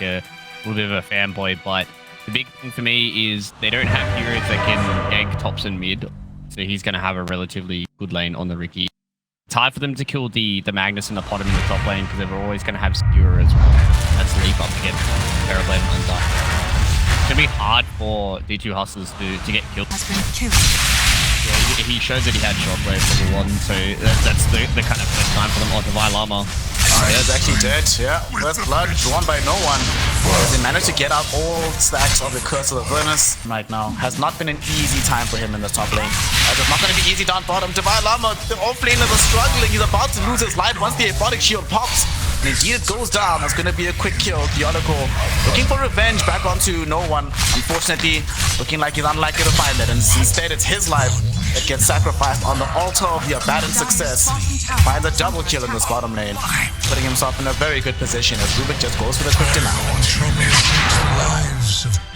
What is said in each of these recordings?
like a little bit of a fanboy, but the big thing for me is they don't have heroes that can gank tops and mid, so he's going to have a relatively good lane on the Riki. It's hard for them to kill the Magnus and the Potom in the top lane because they're always going to have Skewer as well. That's Leap up against Terrorblade and Undyne. It's going to be hard for D2 Hustlers to get killed. Yeah, he showed that he had Shockwave level 1, so that's the kind of first time for them. Oh, Divine Llama. Alright, he's actually dead. Yeah, first blood drawn by no one. As he managed to get out all stacks of the Curse of the Furnace right now. Has not been an easy time for him in the top lane. As it's not going to be easy down bottom. Divine Llama, the offlaner is struggling. He's about to lose his life once the Aphotic Shield pops. And indeed it goes down. That's going to be a quick kill. Theological looking for revenge back onto no one. Unfortunately, looking like he's unlikely to find it. And instead, it's his life that gets sacrificed on the altar of the Abaddon success. Finds a double kill in this bottom lane, putting himself in a very good position as Rubik just goes for the quick denial.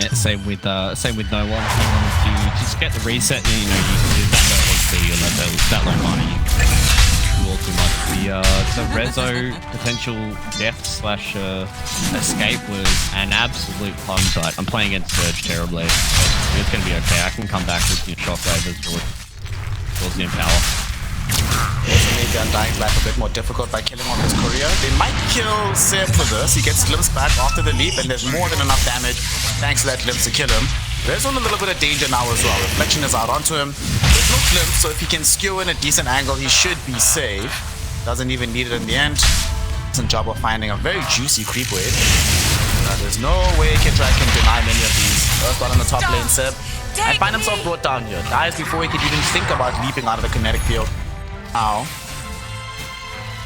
Yeah, same with no one. He wanted to just get the reset. You know, you can do that low HP and that low mana. You can do all too much. The Rezo potential death slash escape was an absolute fun, but I'm playing against Surge Terrorblade. So it's going to be okay. I can come back with your Shockwave as well. Towards the Empower. Also made the Undying's life a bit more difficult by killing on his courier. They might kill Seb for this. He gets glimpse back after the leap and there's more than enough damage thanks to that glimpse to kill him. There's on a little bit of danger now as well. Reflection is out onto him. There's no glimpse, so if he can skew in a decent angle, he should be safe. Doesn't even need it in the end. Decent job of finding a very juicy creep wave. There's no way Kitrak can deny many of these. First one on the top lane, Seb. And find himself brought down here. Dies before he could even think about leaping out of the kinetic field. Now,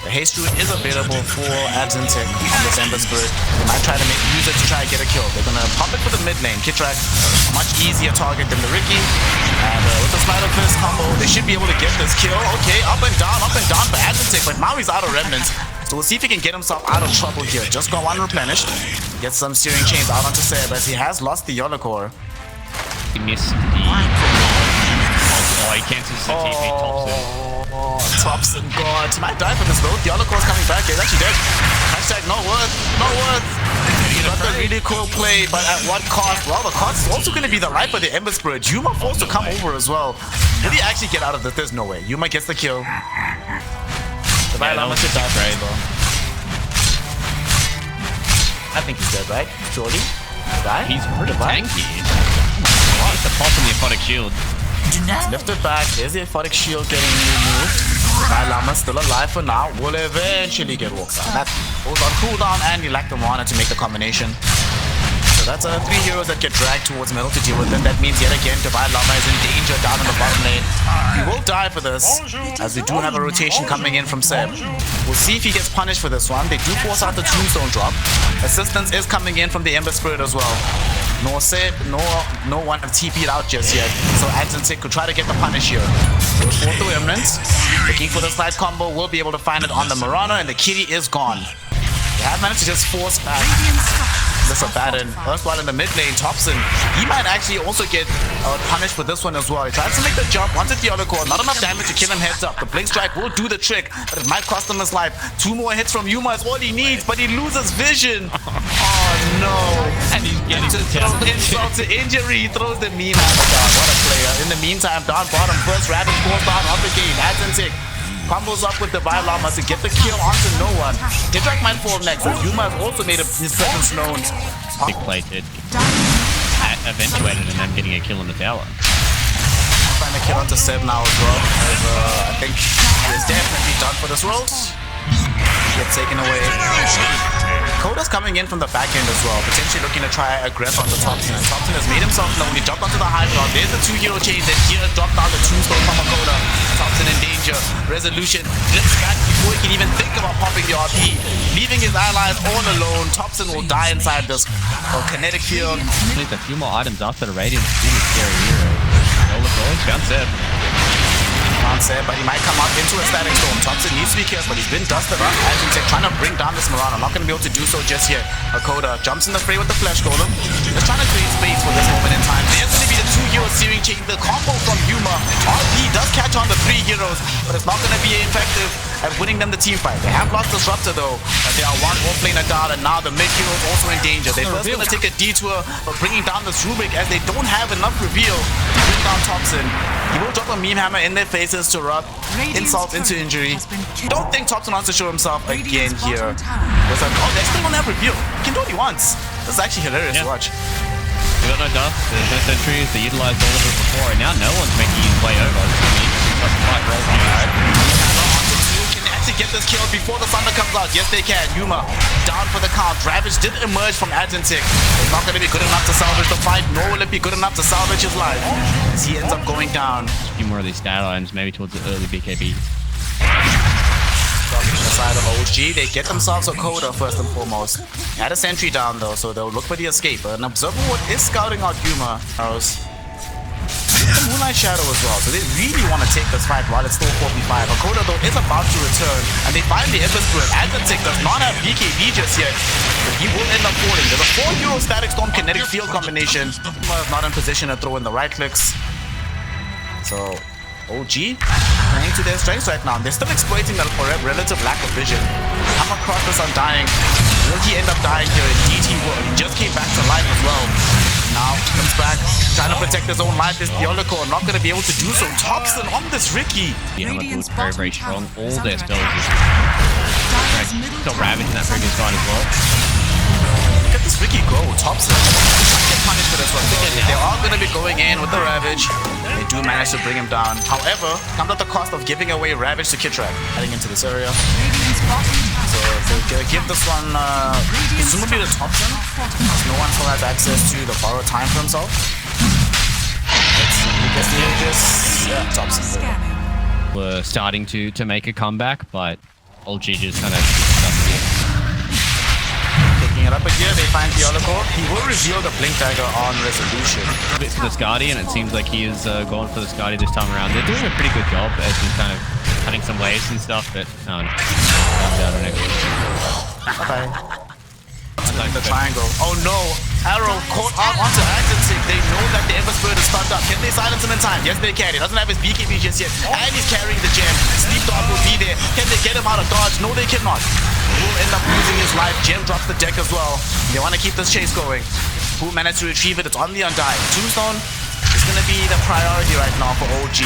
the haste rune is available for Absintec on this Ember Spirit. They might try to use it to try and get a kill. They're going to pop it for the mid lane. Kitrak, a much easier target than the Riki. And with the Slider Fist combo, they should be able to get this kill. Okay, up and down for Absintec. But now he's out of remnants. So we'll see if he can get himself out of trouble here. Just got one replenished. Get some Searing Chains out onto Seb as he has lost the Yolakor. He missed the... Oh, he cancels the TP Thompson. Thompson, God. He might die from this though. The Yolakor's coming back. He's actually dead. Hashtag no worth. No worth. Got the really cool play, but at what cost? Well, the cost is also going to be the life of the Ember Spirit. Yuma forced to come over as well. Did he actually get out of this? There's no way. Yuma gets the kill. The Llama should die for as well. I think he's dead, right? Surely? He's pretty tanky. It's the pop in the Aphotic Shield. Lifted back. There's the Aphotic Shield getting removed. Llama still alive for now. Will eventually get walked down. That goes on cooldown and you lack the mana to make the combination. So that's 3 heroes that get dragged towards middle to deal with them. That means yet again Divine Llama is in danger down in the bottom lane. He will die for this, as we do have a rotation coming in from Seb. We'll see if he gets punished for this one. They do force out the Tombstone drop. Assistance is coming in from the Ember Spirit as well. Nor Seb, no one have TP'd out just yet. So Absintec could try to get the punish here. Goes for the Remnants. Looking for the slide combo. Will be able to find it on the Mirana, and the Kitty is gone. They have managed to just force back this Abaddon. First one in the mid lane, Thompson. He might actually also get punished for this one as well. He tries to make the jump, wants the Yolakor. Not enough damage to kill him heads up. The Blink Strike will do the trick, but it might cost him his life. 2 more hits from Yuma is all he needs, but he loses vision. Oh no. And he's getting to throw insult to injury. He throws the meme at the guy. What a player. In the meantime, down bottom, first Rabbit falls down off the game. Absintec combos up with Divine Llama to get the kill onto no one. Kitrak might fall next, as Yuma has also made his presence known. Big play did eventuated and then getting a kill in the tower. Find a kill onto Seb now as well, as I think he is definitely done for this role. Gets taken away. Koda's coming in from the back end as well, potentially looking to try aggress onto Thompson. And Thompson has made himself known. He jumped onto the high ground. There's the 2 hero chain. Then here dropped down the Tombstone from Koda. Thompson in danger. Resolution flips back before he can even think about popping the RP. Leaving his allies all alone. Thompson will die inside this kinetic field. Needs a few more items after the Radiance. Really scary hero. All the goals. Found Seb. Found Seb, but he might come out into a static storm. Thompson needs to be careful. He's been dusted up. Absintec trying to bring down this Mirana. Not going to be able to do so just yet. Koda jumps in the fray with the Flesh Golem. Just trying to create space for this moment in time. There's going to be the 2 hero Searing Chain. The combo from Yuma. RP does catch on the 3 heroes, but it's not going to be effective. at winning them the team fight. They have lost Disruptor though, but they are one off laner down, and now the mid hero is also in danger. They're first going to take a detour for bringing down this Rubik, as they don't have enough reveal to bring down Thompson. He will drop a meme hammer in their faces to rub insult into injury. Don't think Thompson wants to show himself again here. It's like, oh, they still don't have reveal. He can do what he wants. That's actually hilarious to watch. We got no dust, there's no sentries, they utilized all of it before, and now no one's making his way over. It's going to be a fight roll Can actually get this kill before the thunder comes out. Yes, they can. Yuma down for the count. Ravage did emerge from Adzentic. It's not going to be good enough to salvage the fight, nor will it be good enough to salvage his life, as he ends up going down. A few more of these stat items, maybe towards the early BKB. On the side of OG, they get themselves a Coda first and foremost. They had a sentry down though, so they'll look for the escape. An Observer Ward is scouting out Yuma. The Moonlight Shadow as well, so they really want to take this fight while it's still 45. Akoda though is about to return, and they find the Ember Spirit. Adzentic does not have BKB just yet, but he will end up falling. There's a 4 Euro Static Storm Kinetic Field combination. Yuma is not in position to throw in the right clicks. So OG playing to their strengths right now. They're still exploiting the relative lack of vision. Come across this Undying. Will he end up dying here? Indeed he will. He just came back to life as well. Now comes back, trying to protect his own life. This Diolico not going to be able to do so. Thompson on this Riki. Yeah, Hammer's very, very strong. All their spells just got Ravage in that previous fight as well. Look at this Riki go. Thompson get punished for this one. They are going to be going in with the Ravage. They do manage to bring him down. However, comes at the cost of giving away Ravage to Kitrak heading into this area. So they're going to give this one presumably to Thompson. No one still has access to the borrowed time for himself. Let's see who gets the Aegis. Yeah, Thompson. Were starting to make a comeback, but OG just kind of stuck here. Picking it up again, they find Diolico. He will reveal the Blink Dagger on Resolution. A bit for the Skadi, and it seems like he is going for the Skadi this time around. They're doing a pretty good job as he's kind of cutting some waves and stuff, but no. Okay. The triangle. Oh no! Arrow caught up onto Adzentic. They know that the Ember Spirit is stunned up. Can they silence him in time? Yes, they can. He doesn't have his BKB just yet. And he's carrying the gem. Sleep Dog will be there. Can they get him out of dodge? No, they cannot. He will end up losing his life. Gem drops the deck as well. They want to keep this chase going. Who managed to retrieve it? It's on the Undying. Tombstone is going to be the priority right now for OG.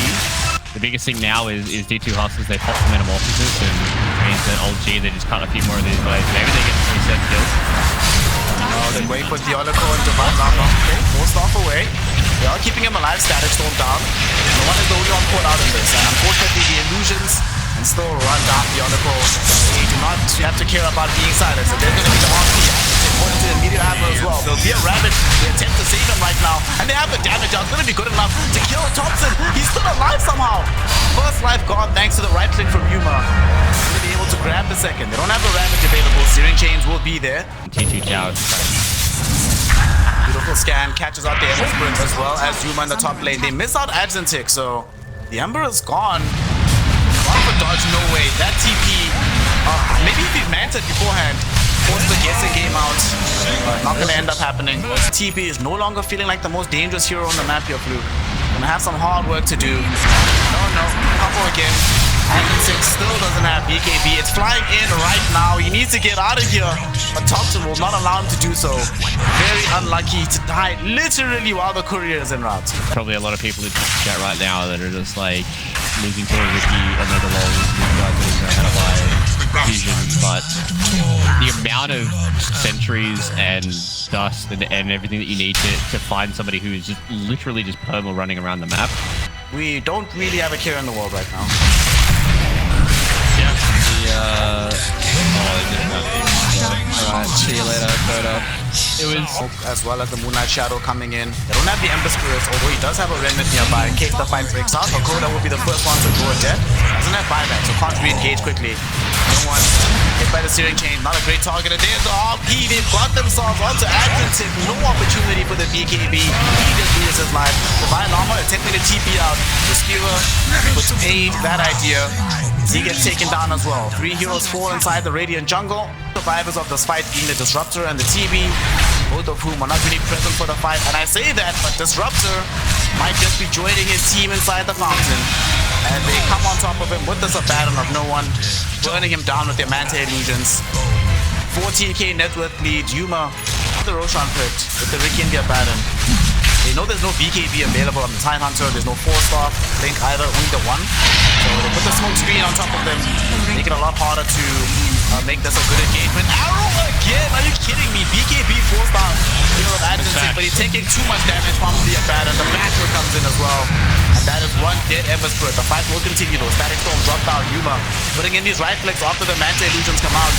The biggest thing now is D2 Hustlers. They pop the Metamorphosis, and means that OG, they just cut a few more of these waves. Maybe they get 3 set kills. Oh, they wait for Diolico and Divine Lava. Okay, forced off away. They are keeping him alive. Static Storm down. No one is the only one caught out in this, and unfortunately the illusions and still run down Diolico. They do not have to care about being silenced. So they're going to be the RP. According to the immediate hammer as well. There'll be a Ravage. They attempt to save him right now, and they have the damage out. It's going to be good enough to kill Thompson. He's still alive somehow. First life gone thanks to the right click from Yuma. Going to be able to grab the second. They don't have the Ravage available. Searing Chains will be there. T2 Chow. Beautiful scan, catches out the Ember Spirit as well as Yuma in the top lane. They miss out Adzentic, so the Ember is gone. Gone for dodge, no way. That TP, maybe if he meant it beforehand, forced the guessing game out. Not gonna end up happening. TP is no longer feeling like the most dangerous hero on the map here, Fluke. Gonna have some hard work to do. No, couple again. Adzentic still doesn't have BKB. It's flying in right now. He needs to get out of here, but Thompson will not allow him to do so. Very unlucky to die literally while the courier is en route. Probably a lot of people in chat right now that are just like losing to a Riki, another lol, these guys are ahead of my vision, but the amount of sentries and dust and everything that you need to find somebody who is just literally just perma running around the map. We don't really have a care in the world right now. Alright, see you later, Coda. It was as well as the Moonlight Shadow coming in. They don't have the Ember Spirits, although he does have a Remnant nearby in case the fight breaks out. Coda will be the first one to draw a death. Doesn't have buyback, so can't re-engage quickly. No one hit by the Searing Chain, not a great target. And there's the RP. They've got themselves onto Adzentic. No opportunity for the BKB. He just loses his life. Divine Armor attempting to TP out. The Skewer puts paid that idea. He gets taken down as well. 3 heroes fall inside the Radiant jungle. Survivors of this fight being the Disruptor and the TB, both of whom are not really present for the fight. And I say that, but Disruptor might just be joining his team inside the fountain. And they come on top of him with this Abaddon of no one, burning him down with their Manta illusions. 14k net worth lead. Yuma on the Roshan pit with the Riki and the Abaddon. They know there's no BKB available on the Time Hunter. There's no 4-star Link either, only the 1. So they put the smoke screen on top of them, make it a lot harder to make this a good engagement. Arrow again? Are you kidding me? BKB 4-star hero of Advent, but he's taking too much damage from the Abaddon. The Bachelor comes in as well. And that is one dead Ember Spirit. The fight will continue though. Static Storm dropped down Yuma, putting in these right clicks after the Manta illusions come out.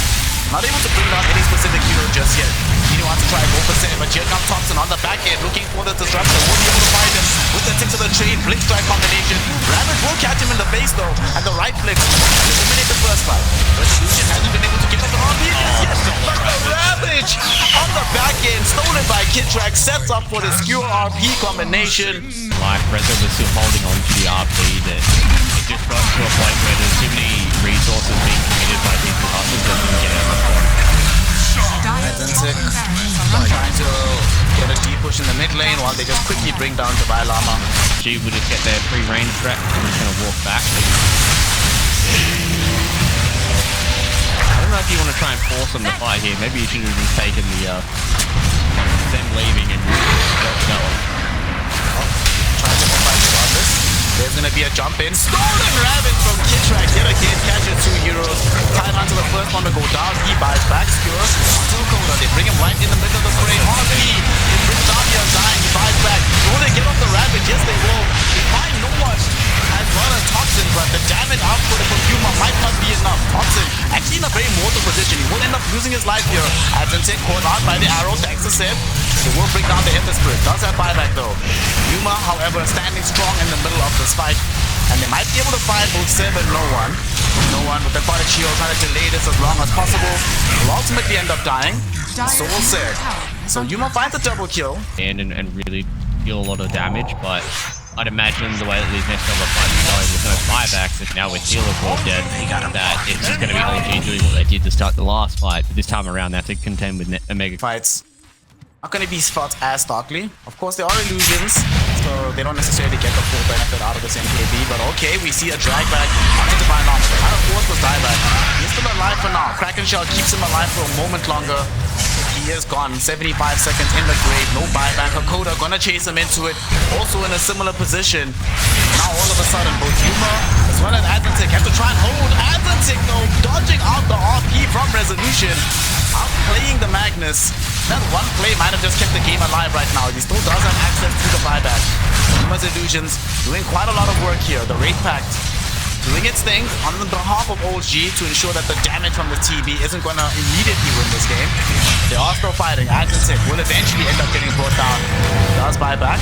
Not able to bring down any specific hero just yet. He wants to try and go for 7, but here comes Thompson on the back end, looking for the disruptor. Won't be able to find him with the 6 of the train, Blink Strike combination. Ravage will catch him in the face though, and the right flick and eliminate the first fight. Resolution hasn't been able to get up the RP yet, but the Ravage on the back end, stolen by KidTrack, sets up for the skewer RP combination. Like Reza was still holding on to the RP that it just got to a point where there's too many resources being committed by people hustlers that didn't get out of Adzentic trying to get a deep push in the mid lane while they just quickly bring down Divine Llama. G would just get their pre-range track and just gonna walk back. I don't know if you want to try and force them to fight here. Maybe you should have just taken the them leaving and no one. Trying to fight regardless. There's gonna be a jump in. Stolen Ravage from KidTrack. Yet again, catches 2 heroes. Time Hunter the first one to go down. He buys back. Skewer. Still Coda. They bring him right in the middle of the fray. RP. They bring down the Undying. He buys back. Will they get off the Ravage? Yes, they will. They find no one as well as Thompson, but the damage output from Yuma might not be enough. Thompson actually in a very mortal position. He will end up losing his life here. Adzentic caught out by the arrow. Thanks to Seb. They will bring down the Ember Spirit. Does have buyback though. Yuma, however, standing strong in the middle of this fight. And they might be able to find both Seb and No One with the Aquatic Shield trying to delay this as long as possible. Will ultimately end up dying. So will Seb. So Yuma finds a double kill. And really deal a lot of damage, but I'd imagine the way that these next couple of fights are going with no buybacks, and now with Healer Core dead, that it's just going to be OG doing what they did to start the last fight. But this time around, they have to contend with Omega. Fights not going to be fought as starkly. Of course, there are illusions, so they don't necessarily get the full benefit out of this MKB. But okay, we see a drag back onto Divine Llama. Kind of forced the dieback. He's still alive for now. Kraken Shell keeps him alive for a moment longer. He is gone. 75 seconds in the grave. No buyback. Hakoda gonna chase him into it. Also in a similar position. Now all of a sudden, both Yuma as well as Adzentic have to try and hold. Adzentic though, dodging out the RP from Resolution. Outplaying the Magnus. That one play might have just kept the game alive right now. He still does have access to the buyback. Yuma's Illusions doing quite a lot of work here. The Wraith Pact doing its thing on behalf of OG to ensure that the damage from the TB isn't going to immediately win this game. They are still fighting. Adzentic will eventually end up getting brought down. Does buyback.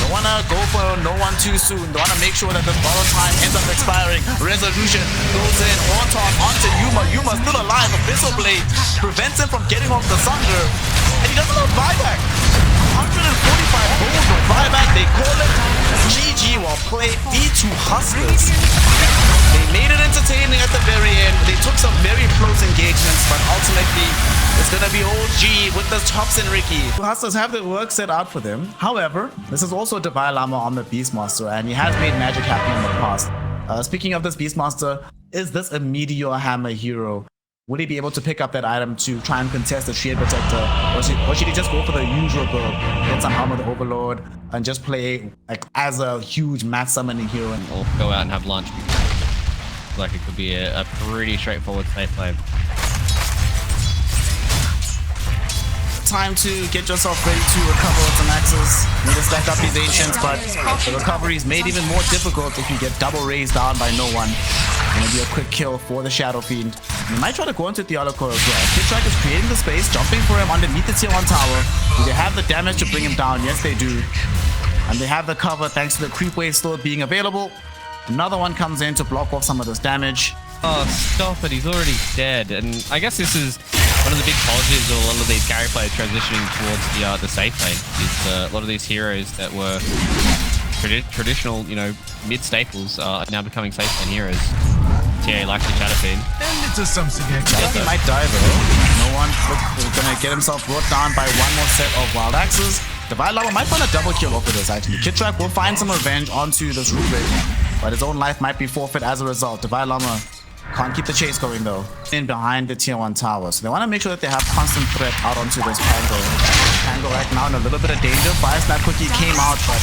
Don't want to go for No One too soon. Don't want to make sure that this borrow time ends up expiring. Resolution goes in on top onto Yuma. Yuma still alive. Abyssal Blade prevents him from getting off the Sunder. And he doesn't have buyback. 145 gold for buyback. They call it GG while play D2 Hustlers. They made it entertaining at the very end. They took some very close engagements, but ultimately it's gonna be OG with the Chops and Ricky. The Hustlers have their work set out for them. However, this is also Divine Llama on the Beastmaster, and he has made magic happen in the past. Speaking of this Beastmaster, is this a Meteor Hammer hero? Will he be able to pick up that item to try and contest the Shield Protector? Or should he just go for the usual build, get some Helm of the Overlord, and just play like as a huge mass summoning hero? Or go out and have lunch. Like it could be a pretty straightforward safe lane. Time to get yourself ready to recover with some axes. Need to stack up these ancients, but the recovery is made even more difficult if you get double raised down by No One. Gonna be a quick kill for the Shadow Fiend. You might try to go into the Theolocore as well. KidTrack is creating the space, jumping for him underneath the Tier 1 tower. Do they have the damage to bring him down? Yes, they do. And they have the cover thanks to the creep wave still being available. Another one comes in to block off some of this damage. Oh, stop it. He's already dead. And I guess this is one of the big positives of a lot of these carry players transitioning towards the safe lane. Is a lot of these heroes that were traditional, mid staples are now becoming safe lane heroes. TA like the Shadow Fiend. And it's a something He might die though. No One is gonna get himself brought down by one more set of wild axes. Divine Llama might find a double kill off of this actually. KidTrack will find some revenge onto this Root Raven. but his own life might be forfeit as a result. Divine Llama can't keep the chase going though. In behind the tier 1 tower. So they want to make sure that they have constant threat out onto this Pango. Pango right now in a little bit of danger. Fire Snap Cookie came out, but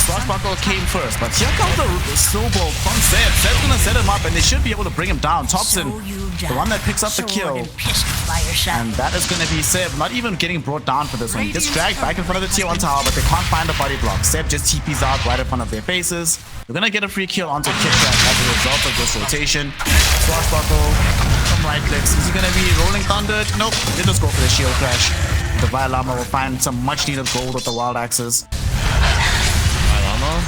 Swashbuckle came first. But here comes the snowball from Zeb. Zeb's gonna set him up and they should be able to bring him down. Thompson, the one that picks up the kill. And that is gonna be Zeb, not even getting brought down for this one. He gets dragged back in front of the tier 1 tower, but they can't find the body block. Zeb just TPs out right in front of their faces. We're gonna get a free kill onto KitKat as a result of this rotation. Swashbuckle from right clicks. Is he gonna be rolling thunder? Nope. They just go for the shield crash. Divine Llama will find some much needed gold with the wild axes. Divine Llama.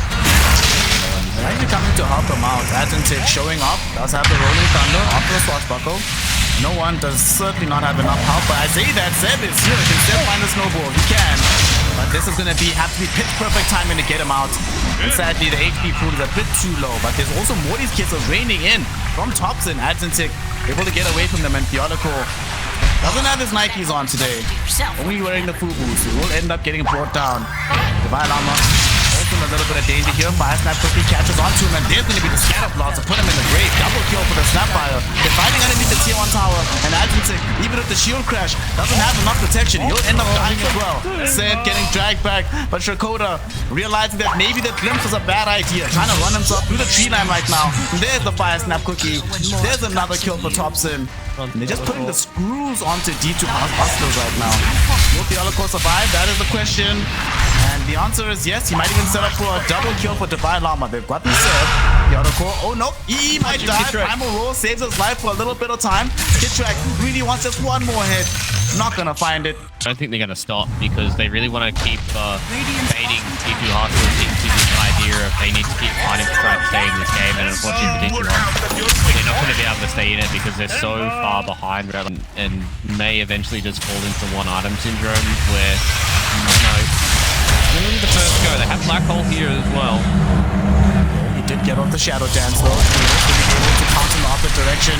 They're actually coming to help him out. Agentic showing up. Does have the rolling thunder after the Swashbuckle. No one does certainly not have enough help, but I say that Zeb is here. Can Zeb find the snowball? He can. But this is gonna have to be pitch perfect timing to get him out. And sadly, the HP pool is a bit too low, but there's also Morty's kisses raining in from Thompson. Agentic able to get away from them, and Theodical doesn't have his Nikes on today. Only wearing the FUBUs. He will end up getting brought down. Divine Llama also in a little bit of danger here. Fire Snap quickly catches onto him, and there's going to be the scatter blast to put him in the grave. Double kill for the Snapfire. They're fighting underneath the tier 1 tower, and Agentic, even with the shield crash, doesn't have enough protection. He'll end up dying as well. Zed getting dragged back, but Shakota realizing that maybe the glimpse was a bad idea. Trying to run himself through the tree line right now. There's the Fire Snap Cookie. There's another kill for Thompson. And they're just putting the screws onto D2 Hustlers right now. Will Theodical survive? That is the question. And the answer is yes. He might even set up for a double kill for Divine Llama. They've got the serve. Theodical, oh no, he might die. Primal Roar saves his life for a little bit of time. KitTrack really wants just one more hit. Not gonna find it. I don't think they're gonna stop because they really want to keep baiting D2 Hustlers into this idea of they need to keep fighting to try to stay in this game. And unfortunately for D2 Hustlers, they're not going to be able to stay in it because they're so far behind and may eventually just fall into one item syndrome where, you know, really the first go. They have Black Hole here as well. He did get off the Shadow Dance though. He was going to be able to pounce in the opposite direction.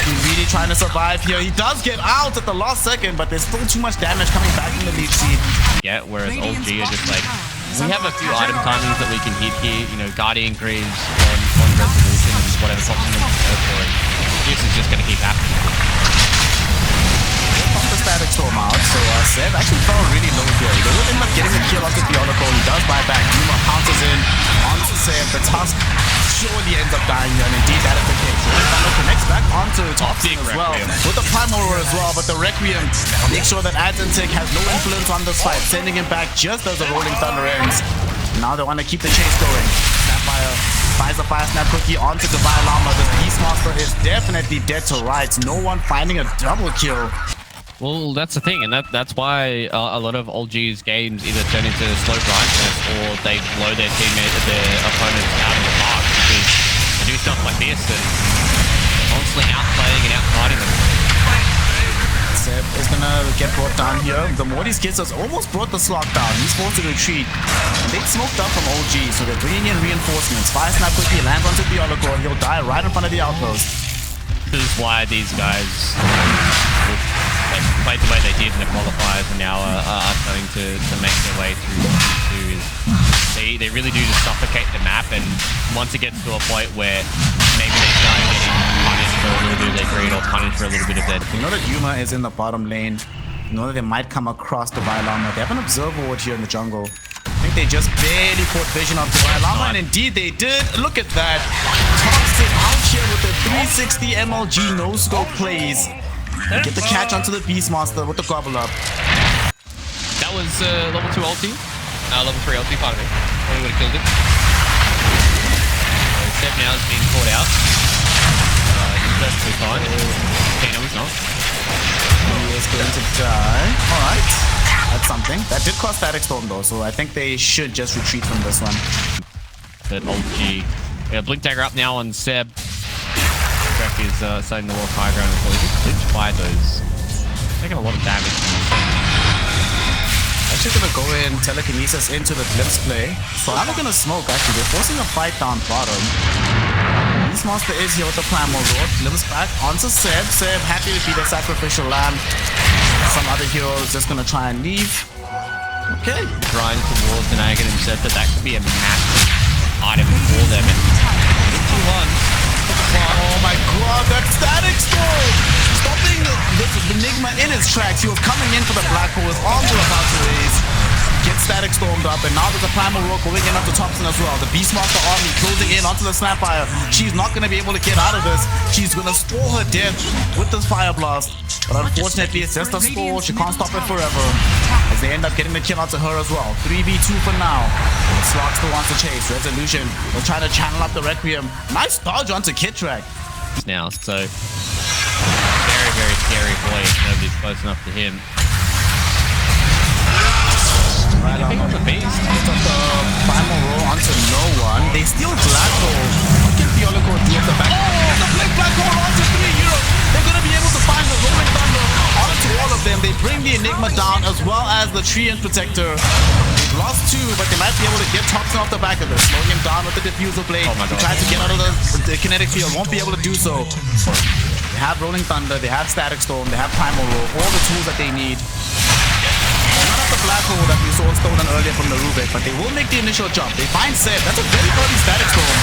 He's really trying to survive here. He does get out at the last second, but there's still too much damage coming back from the lead seed. Yeah, whereas Old G are just like, we have a few item timings that we can hit here. You know, Guardian Greaves on Resolution and whatever pops in the for it. This is just going to keep happening. The static storm out, so Zeb actually fell really low here. They will end up getting the kill off the Theodical. He does buy back. Yuma pounces in onto Zeb. The Tusk surely ends up dying here, and indeed that is the case. Thunder connects back onto Thompson as well, with the Primal Roar as well, but the Requiem makes sure that Agentic has no influence on this fight, sending him back just as the Rolling Thunder ends. Now they want to keep the chase going. Snapfire finds the Fire Snap Cookie onto Divine Llama. The Beastmaster is definitely dead to rights. No one finding a double kill. Well, that's the thing, and that's why a lot of old G's games either turn into slow grindfest or they blow their opponents out of the park because they do stuff like this and constantly outplaying and outfighting them. Zeb is gonna get brought down here. The Morty's Kisses almost brought the slot down. He's forced to retreat. And they smoked up from OG, so they're bringing in reinforcements. Fire Snap quickly lands onto Theodical. He'll die right in front of the outpost. This is why these guys played the way they did in the qualifiers and now are starting to make their way through. They really do just suffocate the map, and once it gets to a point where maybe they start getting punished for a little bit of their greed or punished for a little bit of their... You know that Yuma is in the bottom lane. You know that they might come across Divine Llama. They have an observer ward here in the jungle. I think they just barely caught vision of Divine Llama, and indeed they did. Look at that. Thompson out here with the 360 MLG no-scope plays. Get the catch onto the Beastmaster with the gobble up. That was level 2 ulti. Level 3 ulti, pardon me. Probably would have killed it. Zeb now is being caught out. He's perfectly fine. Okay, no, he's not. He is going to die. Alright. That's something. That did cost Static Storm though, so I think they should just retreat from this one. But old G. Yeah, Blink Dagger up now on Zeb. Greg is starting to walk high ground as well. He just flinched by those. Taking a lot of damage from the Actually gonna go in telekinesis into the glimpse play. So now they're gonna smoke actually. They're forcing a fight down bottom. Beastmaster is here with the Primal Roar. Glimpse back onto Zeb. Zeb happy to be the sacrificial lamb. Some other heroes just gonna try and leave. Okay. Grind towards the Nagan and Zeb, but that could be a massive item for them. And one. Oh my god, that static storm! Stopping this Enigma in his tracks. He was coming in for the black hole. His arms were about to raise. Gets static stormed up, and now there's a primal roar going in onto Thompson as well. The Beastmaster army closing in onto the Snapfire. She's not going to be able to get out of this. She's going to store her death with this Fire Blast. But unfortunately, it's just a stall. She can't stop it forever. As they end up getting the kill onto her as well. 3v2 for now. Slog still wants to chase. Resolution will try to channel up the Requiem. Nice dodge onto Kitrak. Now, so very, very scary boy if nobody's close enough to him. Right on the beast. Gets up the primal roll onto no one. They steal black hole. What can Theolico do at the back? Oh, the blink black hole onto 3 Euros. They're going to be able to find the Rolling Thunder onto all of them. They bring the Enigma down as well as the Treant Protector. They've lost 2, but they might be able to get Thompson off the back of this. Slowing him down with the Diffusal Blade. Oh my God. He tries to get out of the kinetic field. Won't be able to do so. They have Rolling Thunder. They have Static Storm. They have Primal Roll. All the tools that they need. Not at the black hole that we saw stolen earlier from the Rubik, but they will make the initial jump. They find Seb. That's a very early Static Storm.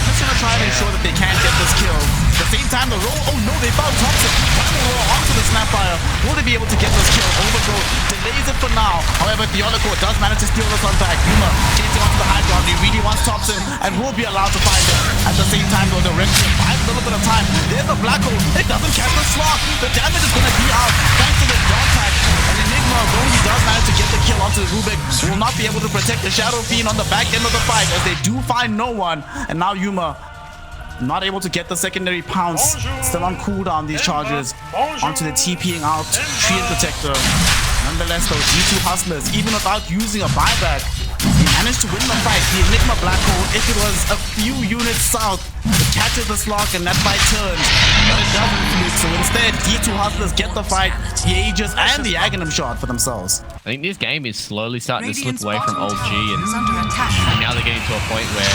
Just gonna try to ensure that they can't get this kill. At the same time, the roll. Oh no, they found Thompson. Primal roll onto the Snapfire. Will they be able to get this kill? Overgrowth delays it for now. However, Theolico does manage to steal this one back. Yuma chasing onto the high ground. He really wants Thompson and will be allowed to find him. At the same time, though, the Requiem buys a little bit of time. There's the black hole. It doesn't catch the slot. The damage is gonna be out thanks to the ground pack. And Enigma, though he does manage to get the kill onto Rubik, will not be able to protect the Shadow Fiend on the back end of the fight as they do find no one. And now Yuma not able to get the secondary pounce. Still on cooldown, these charges onto the TPing out Treant Protector. Nonetheless, though, G2 Hustlers, even without using a buyback, he managed to win the fight. The Enigma Black Hole, if it was a few units south, it catches the slot and that fight turns. But it doesn't fluke, so instead, G2 Hustlers get the fight, the Aegis, and the Aghanim shot for themselves. I think this game is slowly starting to slip away from old G, and now they're getting to a point where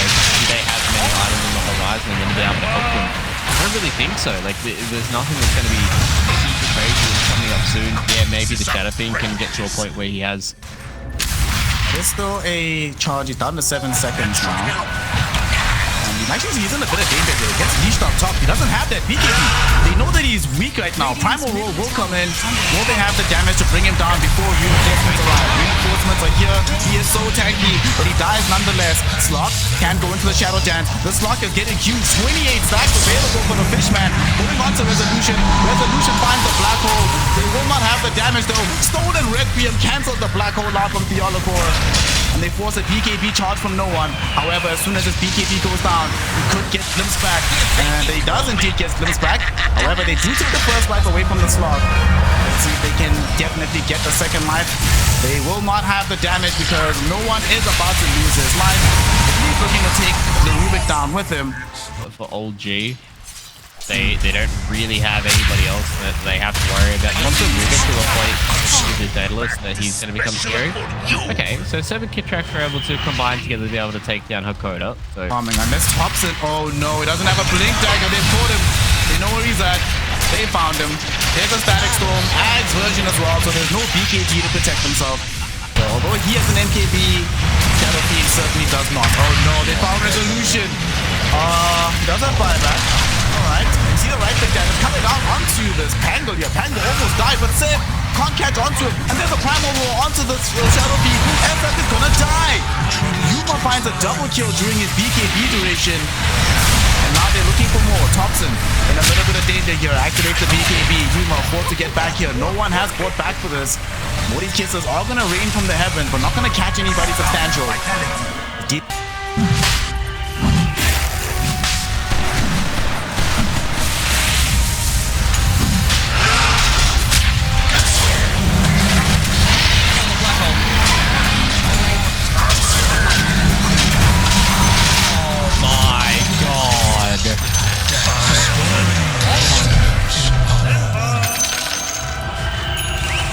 they have many items on the horizon and then be able to help them. I don't really think so. Like, there's nothing that's going to be super crazy and coming up soon. Yeah, maybe the Shadow Fiend can get to a point where he has. There's still a charge. He's down to 7 seconds now. Actually, he's in a bit of danger here. He gets leashed up top. He doesn't have that BKB. They know that he's weak right now. Primal Roll will come in. Will they have the damage to bring him down before reinforcements arrive? Reinforcements are here. He is so tanky, but he dies nonetheless. Slot can go into the Shadow Dance. The Slot is getting huge. 28 stacks available for the Fishman. Moving on to Resolution. Resolution finds the black hole. They will not have the damage though. Stolen Requiem cancels the black hole out from Theolico. And they force a BKB charge from no one. However, as soon as this BKB goes down, he could get Glimpse back. And he does indeed get Glimpse back. However, they do take the first life away from the slot. Let's see if they can definitely get the second life. They will not have the damage because no one is about to lose his life. He's looking to take the Rubik down with him. For old G, they don't really have anybody else that they have to worry about. Once the Rubik to a point with his Daedalus that he's going to become scary. Okay, so Seb and Kitrak are able to combine together to be able to take down Hakoda. So coming unless Thompson. Oh no, he doesn't have a blink dagger. They caught him. They know where he's at. They found him. There's a Static Storm, Ag's version as well, so there's no BKG to protect himself. So although he has an MKB, Shadow Fiend certainly does not. Oh no, they found Resolution. He does have buyback. Alright, you see the right click damage coming out onto this Pangle here. Pangle almost died, but Seb can't catch onto him. And there's a Primal Roar onto the Shadow Fiend. FF is gonna die. Yuma finds a double kill during his BKB duration. And now they're looking for more. Thompson in a little bit of danger here. Activates the BKB. Yuma forced to get back here. No one has brought back for this. Morty's kisses are gonna rain from the heavens, but not gonna catch anybody substantial. Deep.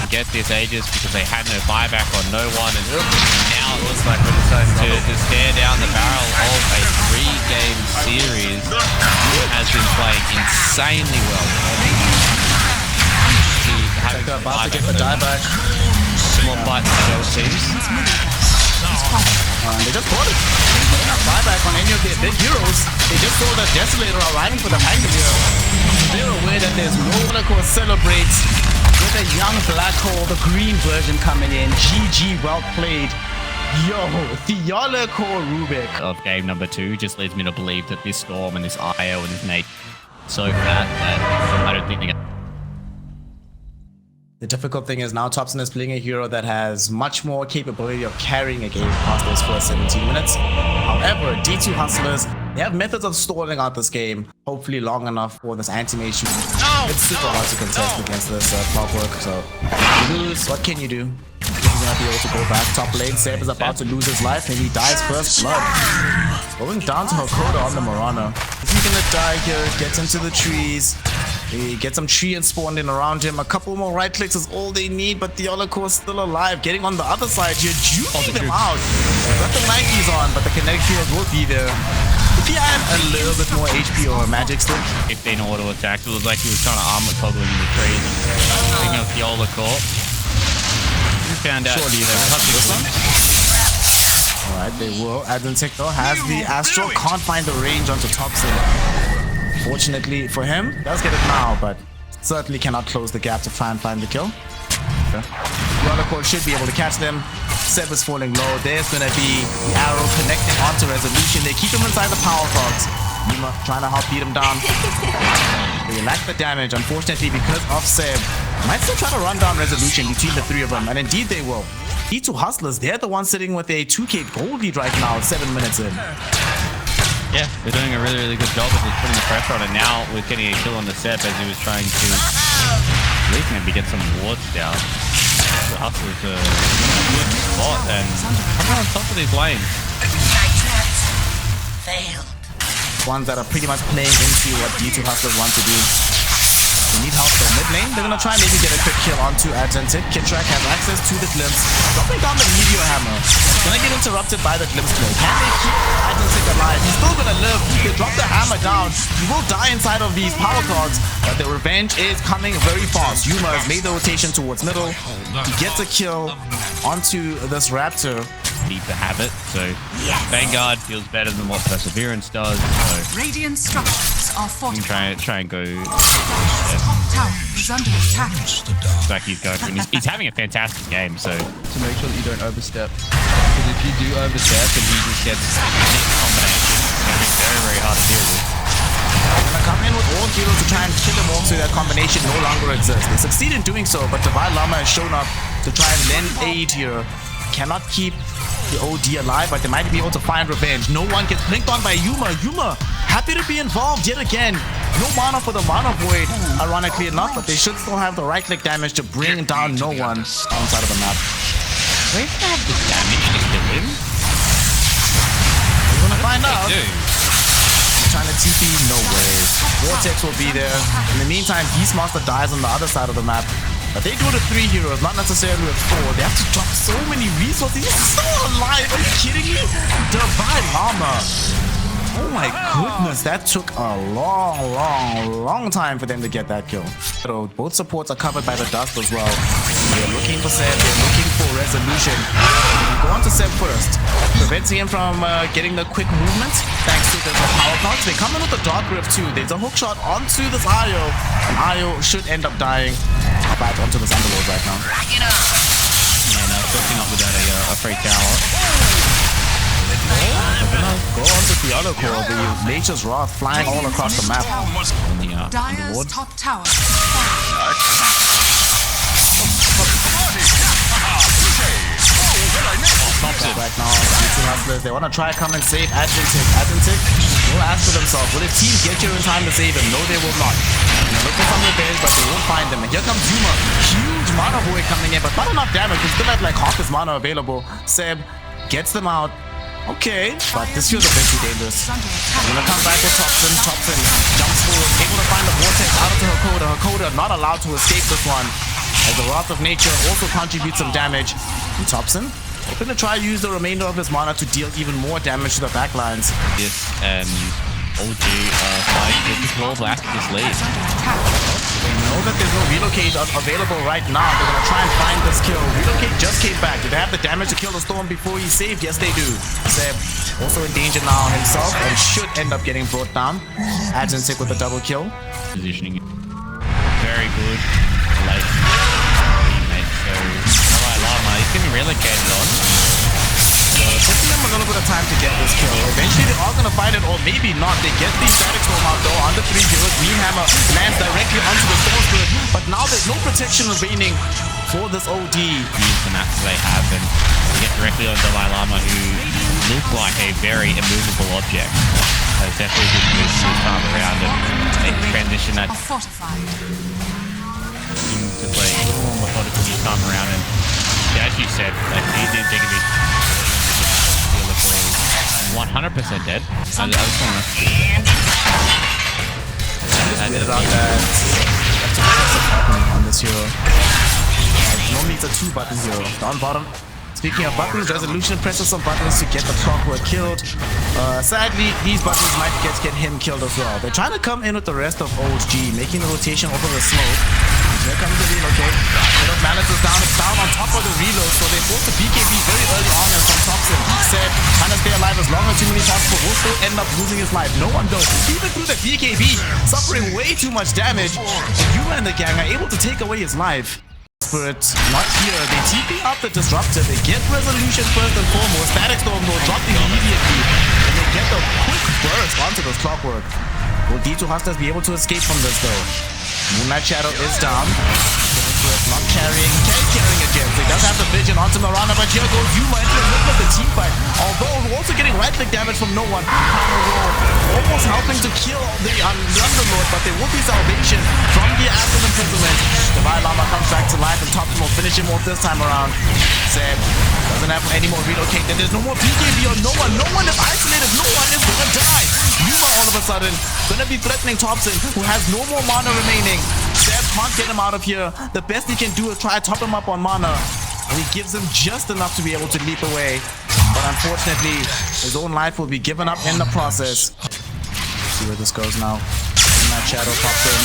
Get this Aegis because they had no buyback on no one, and now it looks like we're deciding to stare down the barrel of a 3-game series. It has been playing insanely well. About to get the dieback. Small fight for both teams. They just bought it. They don't have buyback on any of their big heroes. They just saw the Desolator arriving for the Magneteer. They're aware that there's no one to celebrate with a young Black Hole, the green version coming in. GG, well played. Yo, Theoloco Rubik. Of game number 2 just leads me to believe that this Storm and this IO and this Nate so fat that I don't think they get. The difficult thing is now Topson is playing a hero that has much more capability of carrying a game past those first 17 minutes. However, D2 Hustlers, they have methods of stalling out this game, hopefully long enough for this anti-mage shoot. It's super hard to contest against this Clockwork, so you lose, what can you do? He's gonna be able to go back top lane. Seb is about to lose his life and he dies first blood. Going down to Hakoda on the Mirana. Is he gonna die here? Gets into the trees. He gets some tree and spawned in around him. A couple more right clicks is all they need, but Theoloco is still alive. Getting on the other side here, juking them out. Got the Nikes on, but the kinetic field will be there. If he had a little bit more HP or a magic stick. 15 auto attacks. It was like he was trying to armor toggle in the trees. Speaking of Theoloco, we found out Surely they're this touching one. Alright, they will. Adzentic though has the Astral, can't find the range onto Topson. Fortunately for him, does get it now, but certainly cannot close the gap to try and find the kill. Okay. Theoloco should be able to catch them. Seb is falling low. There's gonna be the arrow connecting onto Resolution. They keep him inside the power cogs. Nima trying to help beat him down. They lack the damage, unfortunately, because of Seb. Might still try to run down Resolution between the three of them, and indeed they will. D2 Hustlers, they're the ones sitting with a 2k gold lead right now, 7 minutes in. Yeah, they're doing a really, really good job of just putting the pressure on it. Now we're getting a kill on the Seb as he was trying to at least maybe get some wards down. The Hustlers are in a good spot and coming on top of these lanes. Ones that are pretty much playing into what D2 Hustlers want to do. They need help though. Mid lane, they're gonna try and maybe get a quick kill onto Adzentic. Kitrak has access to the glimpse. Dropping down the Meteor Hammer. Gonna get interrupted by the glimpse play. Can they keep Adzentic alive? He's still gonna live. They drop the hammer down. He will die inside of these power cards, but the revenge is coming very fast. Yuma has made the rotation towards middle. He gets a kill onto this Raptor. Need to have it, so Vanguard feels better than what Perseverance does. So Radiant structures are you can fortified. try and go. Top tower is under attack. Looks like he's going for, and he's having a fantastic game. So To make sure that you don't overstep. Because if you do overstep and he just gets combination, it's going to be very, very hard to deal with. They're gonna come in with all heroes to try and kill them off so that combination no longer exists. They succeed in doing so, but Divine Llama has shown up to try and lend aid here. Cannot keep the OD alive, but they might be able to find revenge. No one gets blinked on by Yuma. Yuma, happy to be involved yet again. No mana for the Mana Void, ironically enough, but they should still have the right-click damage to bring down no one outside of the map. Wait, they have the damage to kill him. We're gonna find out. Dude. Trying to TP, no way. Vortex will be there. In the meantime, Beastmaster dies on the other side of the map. But they do it with 3 heroes, not necessarily with 4. They have to drop so many resources. He's still alive. Are you kidding me? Divine Llama. Oh my goodness, that took a long time for them to get that kill. So both supports are covered by the dust as well. They're looking for Seb, they're looking for Resolution. Go on to Seb first, preventing him from getting the quick movement thanks to the power cards. They come in with the Dark Rift too. There's a hook shot onto this Io, and Io should end up dying back onto this Underlord right now. Yeah, no, setting up without a free tower. Go on to the other core, the Nature's Wrath flying all across the map. On the Dire's Underlord. top tower. Right now, D2 Hustlers, they want to try come and save Adzentic. Adzentic will ask for themselves, will the team get here in time to save him? No, they will not. They look for some revenge, but they won't find them. And here comes Yuma. Huge mana void coming in, but not enough damage. He still has like half his mana available. Seb gets them out. Okay, but this feels a bit too dangerous. We're gonna come back with Topson. Topson jumps forward, able to find the Vortex out of Hakoda. Hakoda not allowed to escape this one, as the Wrath of Nature also contributes some damage. And Topson hoping to try to use the remainder of his mana to deal even more damage to the backlines. This OG fight with the 12 after this lead. They know know that there's no relocate available right now. They're gonna try and find this kill. Relocate just came back. Do they have the damage to kill the storm before he's saved? Yes, they do. Zeb also in danger now himself and should end up getting brought down. Adjunsic with a double kill. Positioning very good. Late teammate. So Dalai Lama, he's getting relocated on. Taking them a little bit of time to get this kill. Eventually they are gonna find it, or maybe not. They get the static storm out though. Under 3 heroes, Meanhammer lands directly onto the storm spirit, but now there's no protection remaining for this OD. Use the maps they have and they get directly on Dalai Lama, who look like a very immovable object. There's definitely good moves this time around and they transition that Are fortified. to play a little more methodical this time around. And yeah, as you said, like he didn't think of it. 100% dead. I just want to Get it out that. On this hero. Normally it's a 2-button hero. Down bottom. Speaking of buttons, Resolution presses some buttons to get the Clockwork killed. Sadly, these buttons might get him killed as well. They're trying to come in with the rest of OG, making the rotation over the smoke. Here comes the relocate. Bit of Malice is down. It's down on top of the reload, so they forced the BKB very early on as from Thompson said, trying to stay alive as long as humanly possible. Will still end up losing his life. No one does. Even through the BKB, suffering way too much damage. Yuma and the gang are able to take away his life. Spirit not here. They TP up the Disruptor. They get Resolution first and foremost. Static Storm though dropped immediately. And they get the quick burst onto this Clockwork. Will D2 Hustlers be able to escape from this though? Moonlight Shadow is down. Not carrying again. So he does have the vision onto Mirana, but here goes Yuma into the middle of the team fight. Although we're also getting right click damage from no one. Almost helping to kill the Underlord, but there will be salvation from the acid imprisonment. Divine Lama comes back to life and Thompson will finish him off this time around. Zeb doesn't have any more relocate. There's no more BKB on no one. No one is isolated. No one is gonna die. Yuma all of a sudden gonna be threatening Thompson, who has no more mana remaining. Zeb can't get him out of here. The best he can do is try to top him up on mana. And he gives him just enough to be able to leap away. But unfortunately, his own life will be given up in the process. See where this goes now. That Shadow pops in.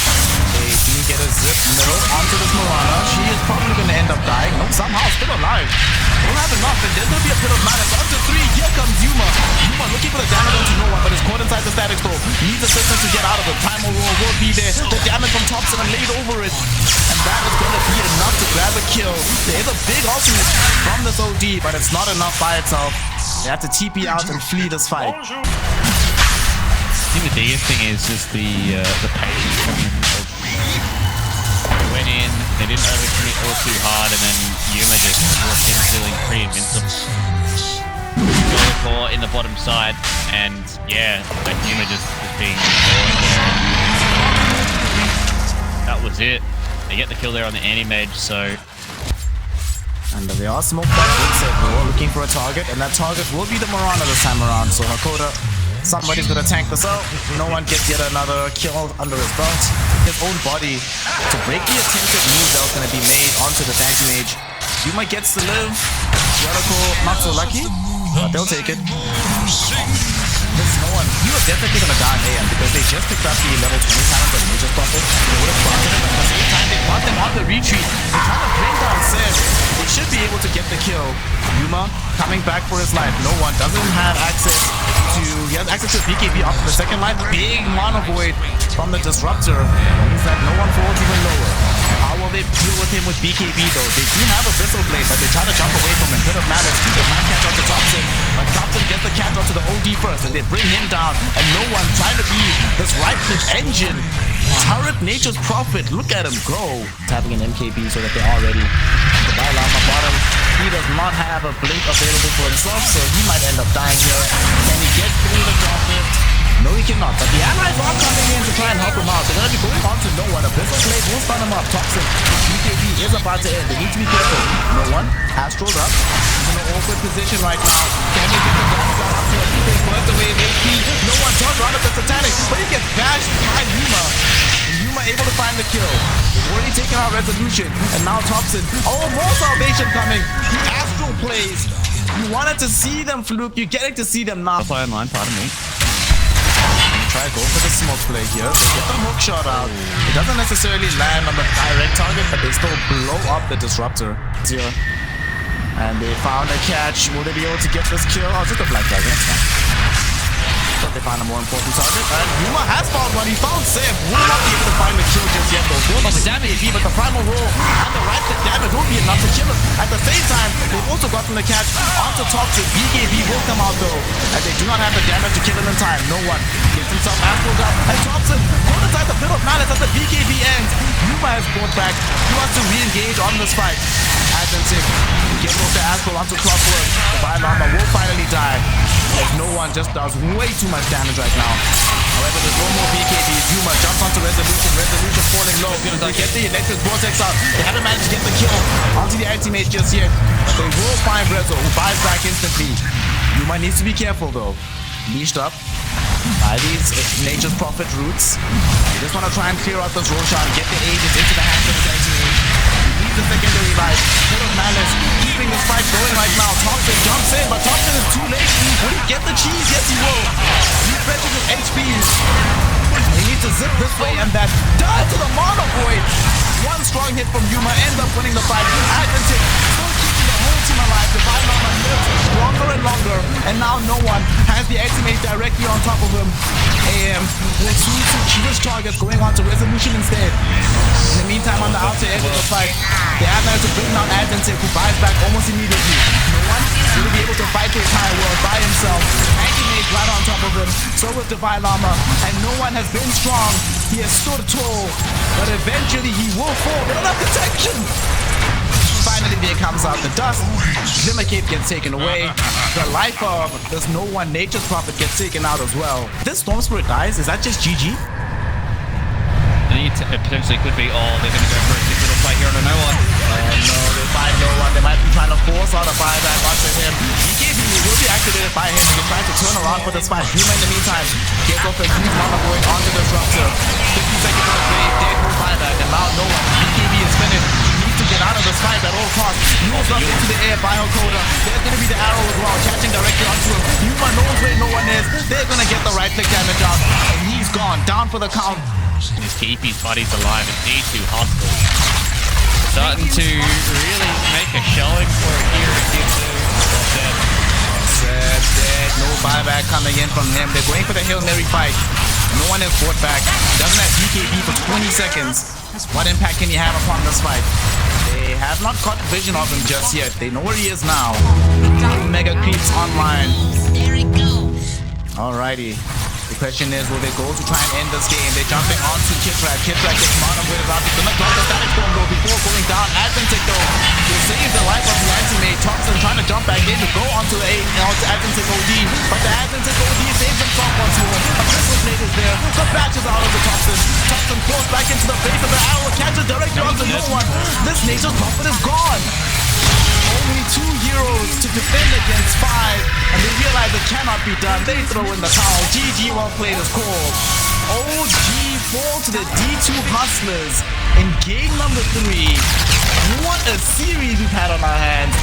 They do get a zip middle onto this Mirana. She is probably going to end up dying. No, somehow still alive. Don't have enough, and there's going to be a bit of madness. Onto 3, here comes Yuma. Yuma looking for the damage onto no one, but is caught inside the static storm. Needs assistance to get out of it. Primal Roar will be there. The damage from Thompson and laid over it. And that is going to be enough to grab a kill. There is a big ultimate from this OD, but it's not enough by itself. They have to TP out and flee this fight. I think the biggest thing is just the patience coming from both. They went in, they didn't overcommit all too hard, and then Yuma just walked in feeling pretty invincible. Core in the bottom side, and yeah, like Yuma just being bored there. That was it. They get the kill there on the anti-mage, so and they are smoked back inside. We're looking for a target, and that target will be the Mirana this time around. So Hakoda, somebody's gonna tank this out. No one gets yet another kill under his belt. His own body to break the attempted move that was gonna be made onto the tanky mage. Yuma gets to live. Jericho not so lucky, but they'll take it. There's no one. He was definitely gonna die in AM because they just picked up the level 20 talent that Mage's Prophet. They would have spotted him, but at the same time they caught them on the retreat. They're trying to bring down Seb. They should be able to get the kill. Yuma coming back for his life. No one doesn't have access to. He has access to BKB up to the second life. Big Mono Void from the Disruptor. Means that no one falls even lower. How will they deal with him with BKB though? They do have a Bristle Blade, but they try to jump away from him. Bit of Malice. They might catch up to Thompson. But Thompson gets the catch up to the OD first, and they bring him down. And no one trying to be this right-click engine. Turret Nature's Prophet. Look at him go. Tapping an MKB so that they are ready. The Lama bottom. He does not have a blink available for himself, so he might end up dying here. Can he get through the Prophet? No, he cannot. But the allies are coming in to try and help him out. They're going to be going on to no one. A Bristle Blade will stun him up. Thompson. BKB is about to end. They need to be careful. No one. Astral's up. He's in an awkward position right now. Can they get the damage out up to him? He takes burst away in HP. No one turns around at the Satanic, but he gets bashed by Yuma. Yuma able to find the kill. They've already taken out Resolution. And now Thompson. Oh, more salvation coming. The Astral plays. You wanted to see them, Fluke. You're getting to see them now. I'll play online, pardon me. try to go for the smoke play here. They get the hook shot out. It doesn't necessarily land on the direct target, but they still blow up the disruptor here. And they found a catch. Will they be able to get this kill? Oh, just a black dragon. That's fine. But they found a more important target. And Yuma has found one. He found Sif. Will not be able to find the kill just yet, though. Both on the damage, but the primal roll and the right click damage won't be enough to kill him. At the same time, they've also gotten the catch onto Toxic. BKB will come out, though. And they do not have the damage to kill him in time. No one gives himself Astral up. And Thompson goes inside the pit of malice as the BKB ends. Yuma has brought back. He wants to re-engage on this fight. Atlantic gets off the Astral onto Clockwork. The Bylama will finally die, as no one just does way too much damage right now. However, there's no more BKBs. Yuma jumps onto Resolution. Resolution falling low. They get the Electric Vortex out. They haven't managed to get the kill onto the ultimate just yet. But they will find Rezo, who buys back instantly. Yuma needs to be careful, though. Leashed up by these Nature's Prophet roots. They just want to try and clear out this Roshan, get the Aegis into the hands of his ultimate. The secondary life. Pit of Malice keeping this fight going right now. Thompson jumps in, but Thompson is too late. Will he get the cheese? Yes, he will. He fetches his HPs. He needs to zip this way and that. Dive to the Mono Void. One strong hit from Yuma ends up winning the fight. Atlantic still keeping the whole team alive. The Bylama lives longer and longer, and now no one has the ultimate directly on top of him. AM will choose to choose targets, going on to Resolution instead. In the meantime, on the outer edge of the fight, they have managed to bring down Atlantic, who buys back almost immediately. No one will be able to fight the entire world by himself. Anti-Mage right on top of him. So with the Bylama, and no one has been strong. He has stood tall, but eventually he will fall. They don't have protection. Finally, there comes out the dust. Glimmer Cape gets taken away. The life of there's no one Nature's Prophet gets taken out as well. This Storm Spirit dies. Is that just GG? I think it potentially could be. Oh, they're going to go for a quick little play here on a no one. Oh no, they find no one. They might be trying to force out a buyback onto him. BKB will be activated by him. He's trying to turn around for this fight. Yuma in the meantime gets off and moves Mono Void onto the Disruptor. 50 seconds on the blade, dead no buyback, and now no one. BKB is finished. To get out of this fight at all costs. Moves up into the air by Hakoda. There's going to be the arrow as well, catching directly onto him. Yuma knows where no one is. They're going to get the right click damage out. And he's gone. Down for the count. Just keep his buddies alive and D2 hustle. Starting to really make a showing for it here at Dead. No buyback coming in from him. They're going for the Hail Mary fight. No one has fought back. Doesn't have BKB for 20 seconds. What impact can he have upon this fight? They have not caught vision of him just yet. They know where he is now. Mega Creeps online. There it goes. Alrighty. The question is, will they go to try and end this game? They're jumping onto Kitrak. Kitrak gets Mono Void out. He's gonna drop the Static Storm though before going down. Atlantic though will save the life of the anti-mate. Thompson trying to jump back in to go onto Atlantic OD. But the Atlantic OD saves himself once more. A Crystal Blade is there. The batch is out of the Thompson. Thompson falls back into the face of the arrow. Catches directly onto no one. This Nature's Prophet is gone. Only 2 heroes to defend against 5, and they realize it cannot be done. They throw in the towel. GG, well played is called. OG fall to the D2 Hustlers in game number 3. What a series we've had on our hands.